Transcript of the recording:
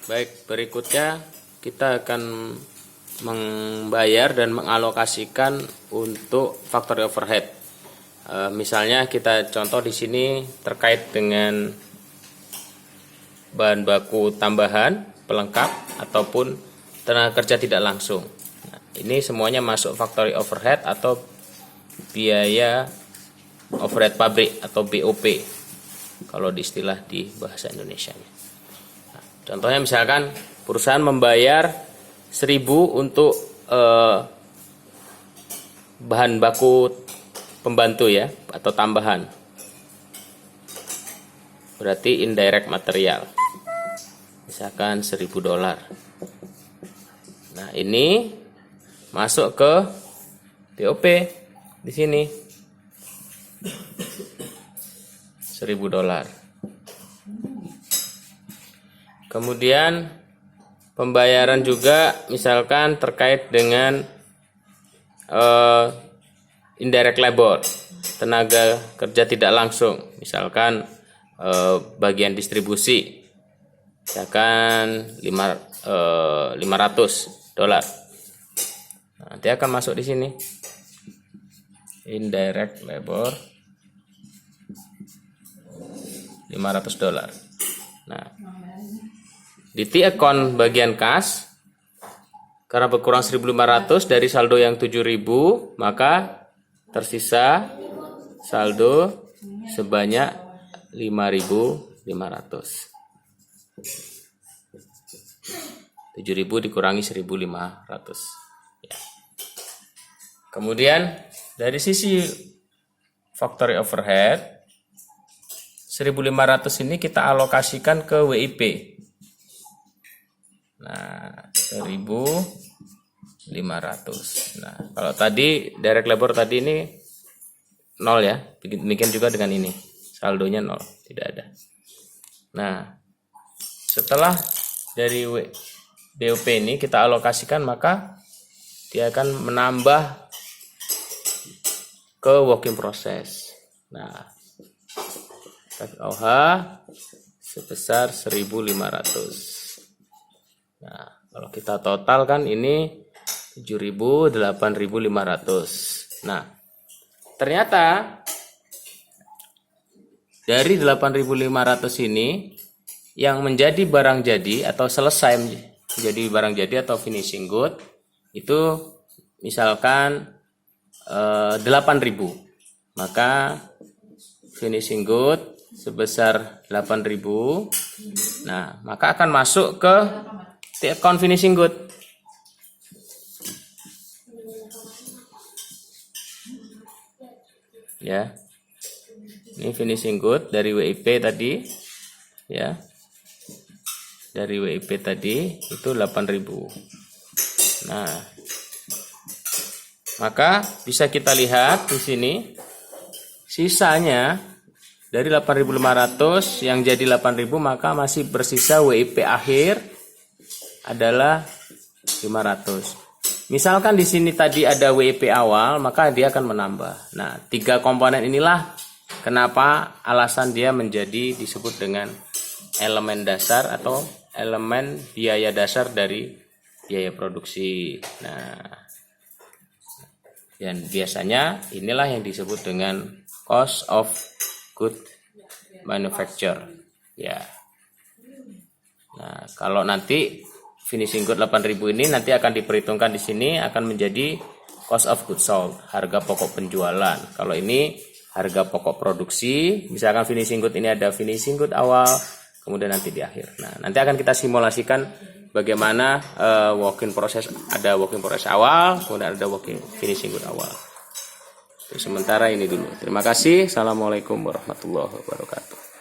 Baik, berikutnya kita akan membayar dan mengalokasikan untuk factory overhead. Misalnya kita contoh di sini terkait dengan bahan baku tambahan, pelengkap ataupun tenaga kerja tidak langsung. Nah, ini semuanya masuk factory overhead atau biaya overhead pabrik atau BOP kalau di istilah di bahasa Indonesianya. Nah, contohnya misalkan perusahaan membayar 1.000 untuk bahan baku pembantu ya atau tambahan, berarti indirect material, misalkan $1.000. Nah, ini masuk ke BOP di sini $1.000. Kemudian pembayaran juga misalkan terkait dengan indirect labor, tenaga kerja tidak langsung, misalkan bagian distribusi, misalkan $500. Nanti akan masuk di sini indirect labor $500. Nah, di T-account bagian kas, karena berkurang 1.500 dari saldo yang 7.000, maka tersisa saldo sebanyak 5.500. 7.000 dikurangi 1.500. Ya. Kemudian dari sisi factory overhead, 1.500 ini kita alokasikan ke WIP. Nah, 1.500. Nah, kalau tadi direct labor tadi ini 0 ya. Demikian juga dengan ini. Saldonya 0, tidak ada. Nah, setelah dari BOP ini kita alokasikan, maka dia akan menambah ke work in process. Nah, OH sebesar 1.500. Nah, kalau kita total kan ini 7.000, 8.500. Nah, ternyata dari 8.500 ini yang menjadi barang jadi atau selesai menjadi barang jadi atau finishing good itu misalkan 8.000. Maka finishing good sebesar 8.000. Nah, maka akan masuk ke T-account finishing good. Ya. Ini finishing good dari WIP tadi. Ya. Dari WIP tadi itu 8.000. Nah, maka bisa kita lihat di sini sisanya dari 8.500 yang jadi 8.000, maka masih bersisa WIP akhir adalah 500. Misalkan di sini tadi ada WIP awal, maka dia akan menambah. Nah, 3 komponen inilah kenapa alasan dia menjadi disebut dengan elemen dasar atau elemen biaya dasar dari biaya produksi. Nah, dan biasanya inilah yang disebut dengan cost of good manufacture. Ya. Nah, kalau nanti finishing good 8.000 ini nanti akan diperhitungkan di sini akan menjadi cost of goods sold, harga pokok penjualan. Kalau ini harga pokok produksi, misalkan finishing good ini ada finishing good awal, kemudian nanti di akhir. Nah, nanti akan kita simulasikan bagaimana work in process, ada work in process awal, kemudian ada work in finishing good awal. Sementara ini dulu. Terima kasih. Assalamualaikum warahmatullahi wabarakatuh.